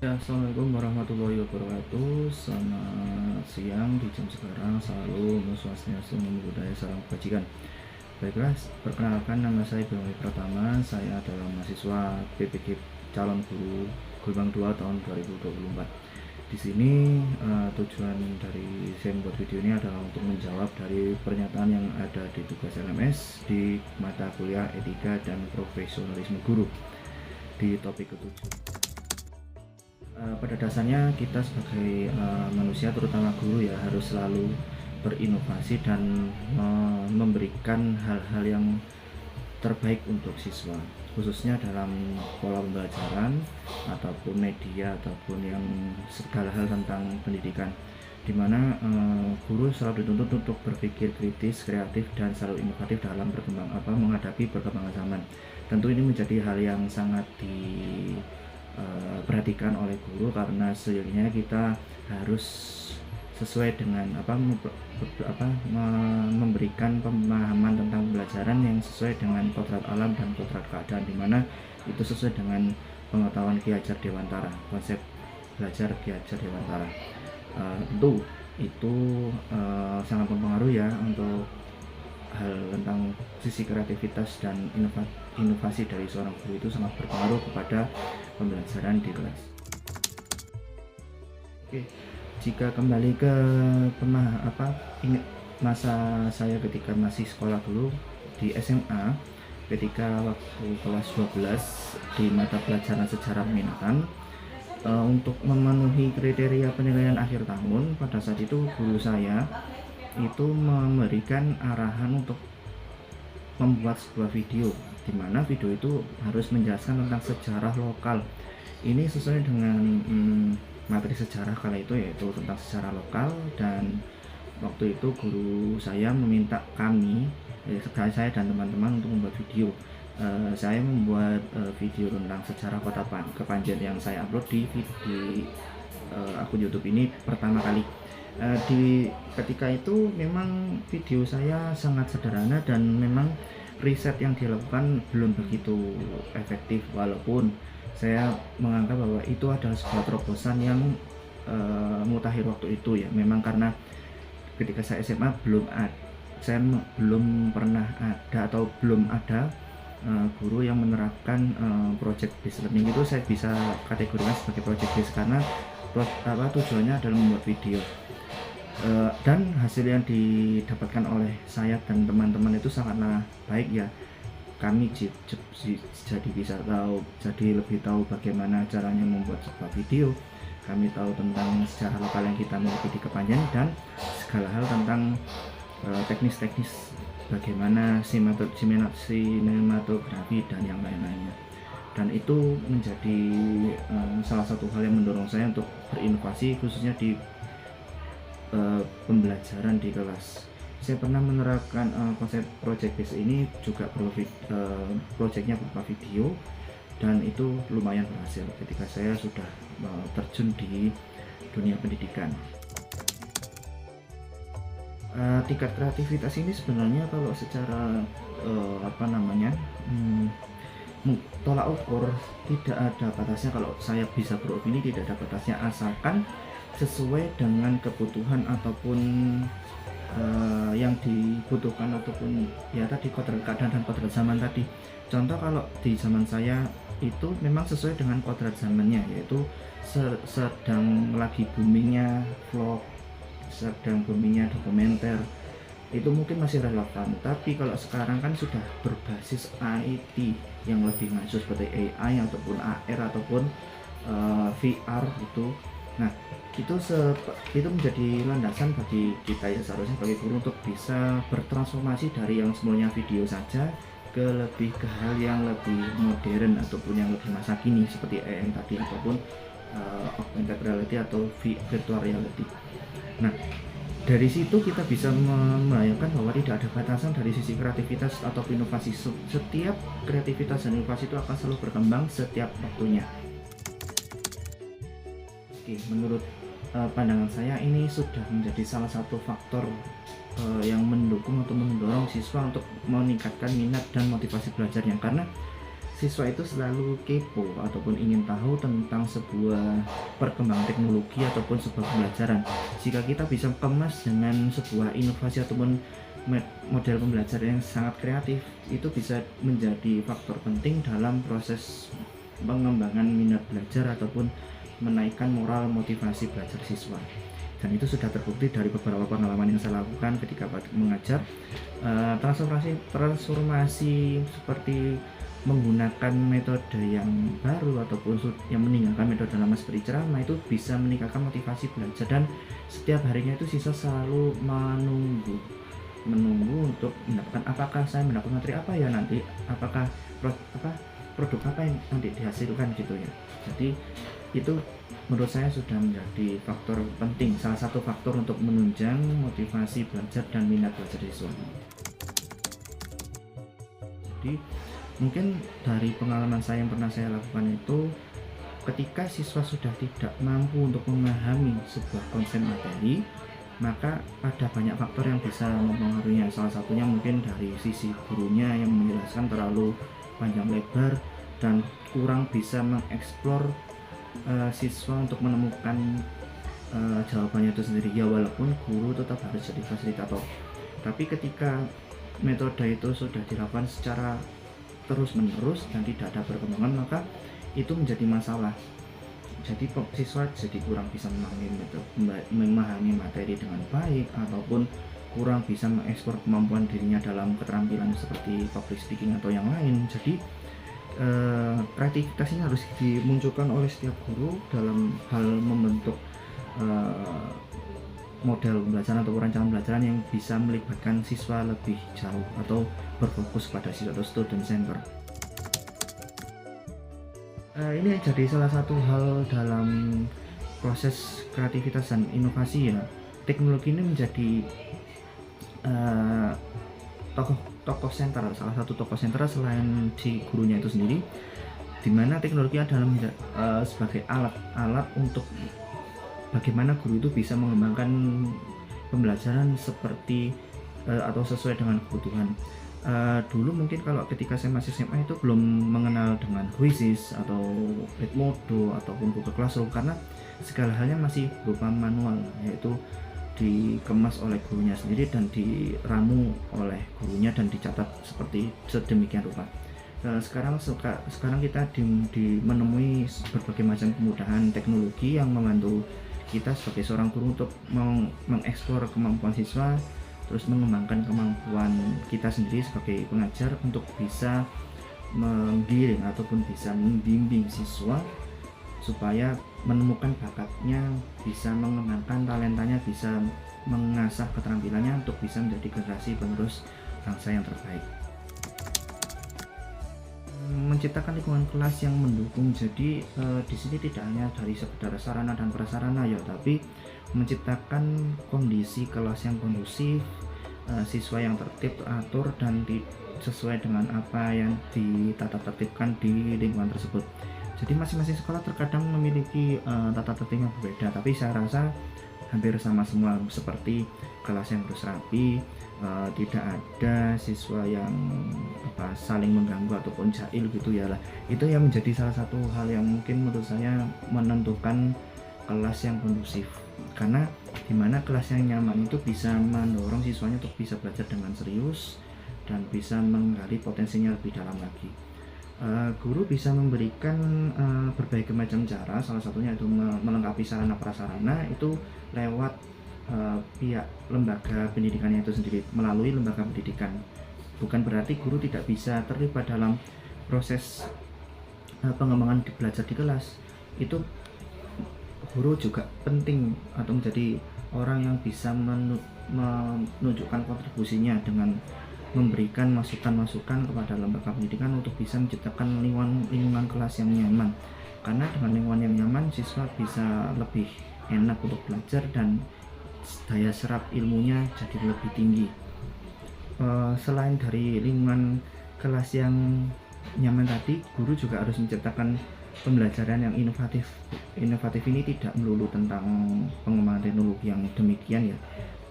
Ya, Assalamualaikum warahmatullahi wabarakatuh. Selamat siang di jam sekarang. Selalu Om Swastiastu, Namo Buddhaya, salam kebajikan. Baiklah, perkenalkan nama saya Bima Pratama. Saya adalah mahasiswa PPG calon guru gelombang 2 tahun 2024. Di sini tujuan dari saya membuat video ini adalah untuk menjawab dari pernyataan yang ada di tugas LMS di mata kuliah Etika dan Profesionalisme Guru di topik ketujuh. Pada dasarnya kita sebagai manusia, terutama guru ya, harus selalu berinovasi dan memberikan hal-hal yang terbaik untuk siswa, khususnya dalam pola pembelajaran ataupun media ataupun yang segala hal tentang pendidikan, dimana guru selalu dituntut untuk berpikir kritis, kreatif, dan selalu inovatif dalam menghadapi perkembangan zaman. Tentu ini menjadi hal yang sangat perhatikan oleh guru, karena sejujurnya kita harus sesuai dengan memberikan pemahaman tentang pembelajaran yang sesuai dengan kodrat alam dan kodrat keadaan, dimana itu sesuai dengan pengetahuan Ki Hajar Dewantara, konsep belajar Ki Hajar Dewantara. Tentu itu sangat mempengaruhi ya untuk hal tentang sisi kreativitas dan inovasi dari seorang guru, itu sangat berpengaruh kepada pembelajaran di kelas. Oke, jika kembali ke ingat masa saya ketika masih sekolah dulu di SMA, ketika waktu kelas 12 di mata pelajaran sejarah peminatan, untuk memenuhi kriteria penilaian akhir tahun, pada saat itu guru saya itu memberikan arahan untuk membuat sebuah video, di mana video itu harus menjelaskan tentang sejarah lokal. Ini sesuai dengan materi sejarah kala itu, yaitu tentang sejarah lokal. Dan waktu itu guru saya meminta saya dan teman-teman untuk membuat video. Saya membuat video tentang sejarah kota Kepanjen yang saya upload di akun YouTube ini pertama kali. Ketika itu memang video saya sangat sederhana dan memang riset yang dilakukan belum begitu efektif, walaupun saya menganggap bahwa itu adalah sebuah terobosan yang mutakhir waktu itu ya. Memang karena ketika saya SMA saya belum pernah ada atau belum ada guru yang menerapkan project based learning. Itu saya bisa kategorikan sebagai project based karena tujuannya adalah membuat video. Dan hasil yang didapatkan oleh saya dan teman-teman itu sangatlah baik ya. Kami jadi lebih tahu bagaimana caranya membuat sebuah video. Kami tahu tentang sejarah lokal yang kita miliki di Kepanjen dan segala hal tentang teknis-teknis bagaimana sinematografi dan yang lain-lainnya. Dan itu menjadi salah satu hal yang mendorong saya untuk berinovasi, khususnya di pembelajaran di kelas. Saya pernah menerapkan konsep project base ini juga projectnya berupa video, dan itu lumayan berhasil ketika saya sudah terjun di dunia pendidikan. Tingkat kreativitas ini sebenarnya kalau secara tolak ukur tidak ada batasnya. Kalau saya bisa beropini tidak ada batasnya, asalkan sesuai dengan kebutuhan ataupun yang dibutuhkan, ataupun ya tadi kodrat keadaan dan kodrat zaman tadi. Contoh, kalau di zaman saya itu memang sesuai dengan kodrat zamannya, yaitu sedang lagi boomingnya vlog, sedang boomingnya dokumenter, itu mungkin masih relevan. Tapi kalau sekarang kan sudah berbasis IT yang lebih maju seperti AI ataupun AR ataupun VR itu. Nah, itu menjadi landasan bagi kita ya, seharusnya bagi guru untuk bisa bertransformasi dari yang sebelumnya video saja ke hal yang lebih modern ataupun yang lebih masa kini seperti AR tadi, ataupun augmented reality atau virtual reality. Nah, dari situ kita bisa membayangkan bahwa tidak ada batasan dari sisi kreativitas atau inovasi. Setiap kreativitas dan inovasi itu akan selalu berkembang setiap waktunya. Oke, menurut pandangan saya ini sudah menjadi salah satu faktor yang mendukung atau mendorong siswa untuk meningkatkan minat dan motivasi belajarnya, karena siswa itu selalu kepo ataupun ingin tahu tentang sebuah perkembangan teknologi ataupun sebuah pembelajaran. Jika kita bisa kemas dengan sebuah inovasi ataupun model pembelajaran yang sangat kreatif, itu bisa menjadi faktor penting dalam proses pengembangan minat belajar ataupun menaikkan moral motivasi belajar siswa. Dan itu sudah terbukti dari beberapa pengalaman yang saya lakukan ketika mengajar. Transformasi seperti menggunakan metode yang baru ataupun yang meninggalkan metode lama seperti ceramah itu bisa meningkatkan motivasi belajar, dan setiap harinya itu siswa selalu menunggu untuk mendapatkan apakah saya mendapat materi apa ya nanti, apakah produk apa yang nanti dihasilkan gitu ya. Jadi itu menurut saya sudah menjadi faktor penting, salah satu faktor untuk menunjang motivasi belajar dan minat belajar siswa. Jadi mungkin dari pengalaman saya yang pernah saya lakukan itu, ketika siswa sudah tidak mampu untuk memahami sebuah konsep materi, maka ada banyak faktor yang bisa mempengaruhinya. Salah satunya mungkin dari sisi gurunya yang menjelaskan terlalu panjang lebar dan kurang bisa mengeksplor siswa untuk menemukan jawabannya itu sendiri. Ya walaupun guru tetap harus jadi fasilitator, tapi ketika metode itu sudah dilakukan secara terus menerus dan tidak ada perkembangan, maka itu menjadi masalah. Jadi siswa jadi kurang bisa memahami materi dengan baik ataupun kurang bisa mengekspor kemampuan dirinya dalam keterampilan seperti public speaking atau yang lain. Jadi kreativitasnya harus dimunculkan oleh setiap guru dalam hal membentuk model pembelajaran atau perencanaan pembelajaran yang bisa melibatkan siswa lebih jauh atau berfokus pada siswa atau student center. Ini jadi salah satu hal dalam proses kreativitas dan inovasi ya. Teknologi ini menjadi tokoh sentral, salah satu tokoh sentral selain si gurunya itu sendiri, dimana teknologi adalah sebagai alat untuk bagaimana guru itu bisa mengembangkan pembelajaran seperti atau sesuai dengan kebutuhan. Dulu mungkin kalau ketika saya masih SMA itu belum mengenal dengan Quizzes atau Edmodo ataupun Google Classroom, karena segala halnya masih berupa manual, yaitu dikemas oleh gurunya sendiri dan diramu oleh gurunya dan dicatat seperti sedemikian rupa. Sekarang kita menemui berbagai macam kemudahan teknologi yang membantu kita sebagai seorang guru untuk mengeksplor kemampuan siswa, terus mengembangkan kemampuan kita sendiri sebagai pengajar untuk bisa menggiring ataupun bisa membimbing siswa supaya menemukan bakatnya, bisa mengembangkan talentanya, bisa mengasah keterampilannya untuk bisa menjadi generasi penerus bangsa yang terbaik. Menciptakan lingkungan kelas yang mendukung, jadi di sini tidak hanya dari sekedar sarana dan prasarana ya, tapi menciptakan kondisi kelas yang kondusif, siswa yang tertib, teratur, dan sesuai dengan apa yang ditata tertibkan di lingkungan tersebut. Jadi masing-masing sekolah terkadang memiliki tata tertib yang berbeda, tapi saya rasa hampir sama semua, seperti kelas yang harus rapi, tidak ada siswa yang saling mengganggu ataupun jahil gitu ya lah. Itu yang menjadi salah satu hal yang mungkin menurut saya menentukan kelas yang kondusif, karena dimana kelas yang nyaman itu bisa mendorong siswanya untuk bisa belajar dengan serius dan bisa menggali potensinya lebih dalam lagi. Guru bisa memberikan berbagai macam cara, salah satunya itu melengkapi sarana prasarana itu lewat pihak lembaga pendidikannya itu sendiri, melalui lembaga pendidikan. Bukan berarti guru tidak bisa terlibat dalam proses pengembangan belajar di kelas. Itu guru juga penting atau menjadi orang yang bisa menunjukkan kontribusinya dengan memberikan masukan-masukan kepada lembaga pendidikan untuk bisa menciptakan lingkungan kelas yang nyaman. Karena dengan lingkungan yang nyaman, siswa bisa lebih enak untuk belajar dan daya serap ilmunya jadi lebih tinggi. Selain dari lingkungan kelas yang nyaman tadi, guru juga harus menciptakan pembelajaran yang inovatif. Inovatif ini tidak melulu tentang pengembangan teknologi yang demikian ya,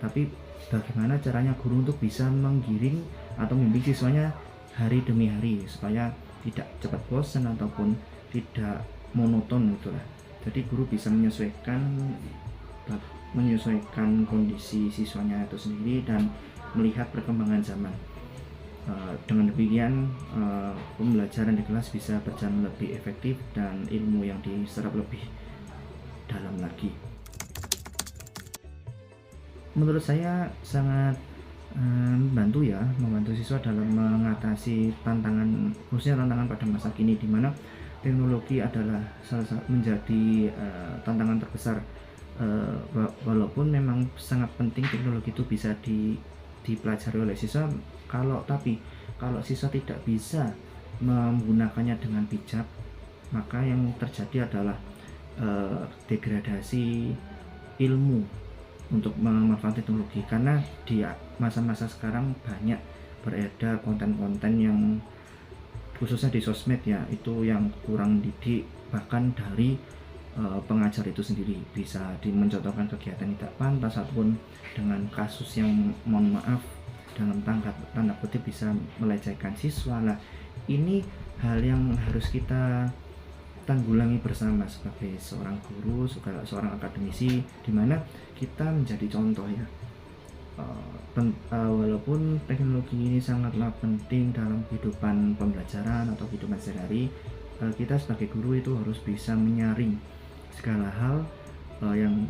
tapi bagaimana caranya guru untuk bisa menggiring atau membimbing siswanya hari demi hari supaya tidak cepat bosan ataupun tidak monoton gitulah. Jadi guru bisa menyesuaikan kondisi siswanya itu sendiri dan melihat perkembangan zaman. Dengan demikian pembelajaran di kelas bisa berjalan lebih efektif dan ilmu yang diserap lebih dalam lagi. Menurut saya sangat membantu siswa dalam mengatasi tantangan, khususnya tantangan pada masa kini, di mana teknologi adalah menjadi tantangan terbesar. Walaupun memang sangat penting teknologi itu bisa dipelajari oleh siswa, tapi kalau siswa tidak bisa menggunakannya dengan bijak, maka yang terjadi adalah degradasi ilmu untuk memanfaatkan teknologi. Karena di masa-masa sekarang banyak beredar konten-konten yang khususnya di sosmed itu yang kurang didik, bahkan dari pengajar itu sendiri bisa mencontohkan kegiatan tidak pantas ataupun dengan kasus yang mohon maaf dalam tanda kutip bisa melecehkan siswa. Nah, ini hal yang harus kita tanggulangi bersama sebagai seorang guru, seorang akademisi, di mana kita menjadi contoh walaupun teknologi ini sangatlah penting dalam kehidupan pembelajaran atau kehidupan sehari-hari, kita sebagai guru itu harus bisa menyaring segala hal yang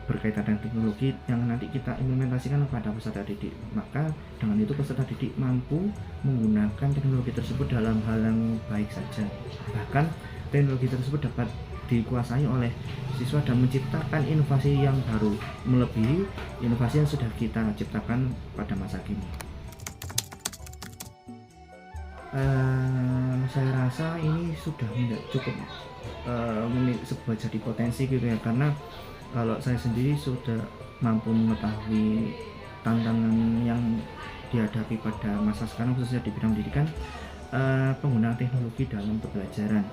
berkaitan dengan teknologi yang nanti kita implementasikan kepada peserta didik. Maka dengan itu peserta didik mampu menggunakan teknologi tersebut dalam hal yang baik saja. Bahkan teknologi tersebut dapat dikuasai oleh siswa dan menciptakan inovasi yang baru, melebihi inovasi yang sudah kita ciptakan pada masa kini. Saya rasa ini sudah cukup sebuah jadi potensi gitu ya, karena kalau saya sendiri sudah mampu mengetahui tantangan yang dihadapi pada masa sekarang, khususnya di bidang pendidikan, penggunaan teknologi dalam pembelajaran.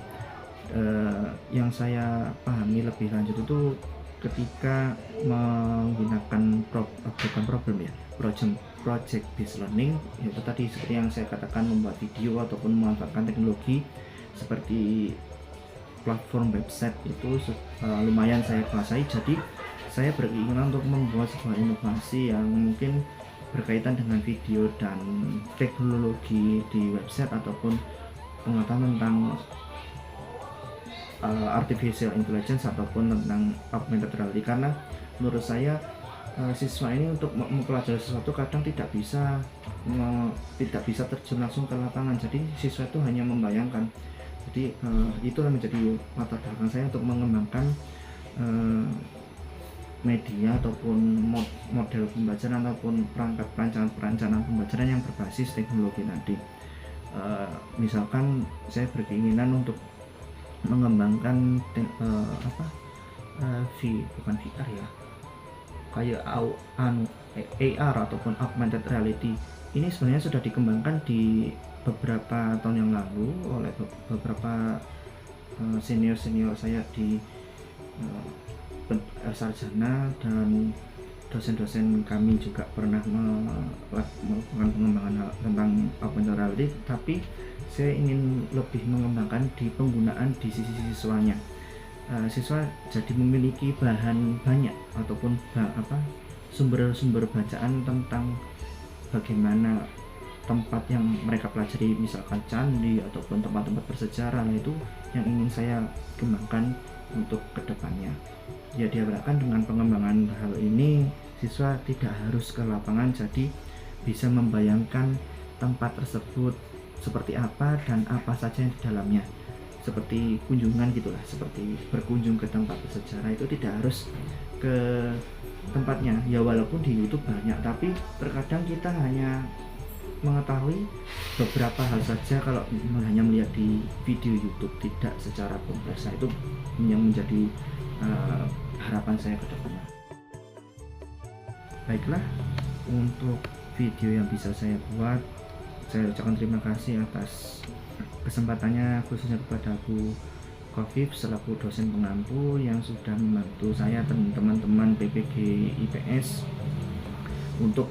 Yang saya pahami lebih lanjut itu ketika menggunakan project based learning, itu tadi seperti yang saya katakan, membuat video ataupun memanfaatkan teknologi seperti platform website itu lumayan saya kuasai. Jadi saya berkeinginan untuk membuat sebuah inovasi yang mungkin berkaitan dengan video dan teknologi di website ataupun pengetahuan tentang artificial intelligence ataupun tentang augmented reality. Karena menurut saya siswa ini untuk mempelajari sesuatu kadang tidak bisa terjun langsung ke lapangan. Jadi siswa itu hanya membayangkan. Jadi itulah menjadi latar belakang saya untuk mengembangkan media ataupun model pembelajaran ataupun perangkat perancangan pembelajaran yang berbasis teknologi tadi. Misalkan saya berkeinginan untuk mengembangkan bukan VR ya, kayak AR ataupun augmented reality. Ini sebenarnya sudah dikembangkan di beberapa tahun yang lalu oleh beberapa senior saya di sarjana, dan dosen-dosen kami juga pernah melakukan pengembangan tentang augmented reality. Tapi saya ingin lebih mengembangkan di penggunaan di sisi siswanya. Siswa jadi memiliki bahan banyak ataupun sumber-sumber bacaan tentang bagaimana tempat yang mereka pelajari, misalkan candi ataupun tempat-tempat bersejarah. Itu yang ingin saya kembangkan untuk kedepannya. Ya, diharapkan dengan pengembangan hal ini siswa tidak harus ke lapangan, jadi bisa membayangkan tempat tersebut seperti apa dan apa saja yang di dalamnya, seperti kunjungan gitulah, seperti berkunjung ke tempat bersejarah. Itu tidak harus ke tempatnya ya, walaupun di YouTube banyak, tapi terkadang kita hanya mengetahui beberapa hal saja kalau hanya melihat di video YouTube, tidak secara kompleks. Itu yang menjadi harapan saya ke depan. Baiklah, untuk video yang bisa saya buat, saya ucapkan terima kasih atas kesempatannya, khususnya kepada Bu Khofif selaku dosen pengampu yang sudah membantu saya dan teman-teman PPG IPS untuk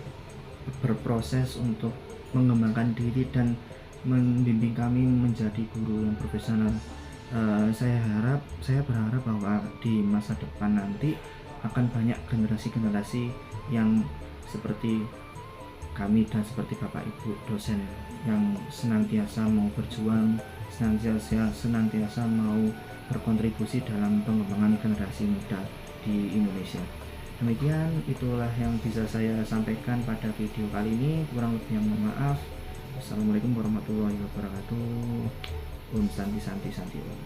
berproses untuk mengembangkan diri dan membimbing kami menjadi guru yang profesional. Saya berharap bahwa di masa depan nanti akan banyak generasi-generasi yang seperti kami dan seperti Bapak Ibu dosen yang senantiasa mau berjuang, senantiasa mau berkontribusi dalam pengembangan generasi muda di Indonesia. Demikian, itulah yang bisa saya sampaikan pada video kali ini. Kurang lebihnya mohon maaf. Assalamualaikum warahmatullahi wabarakatuh. Om Santi Santi Santi Om.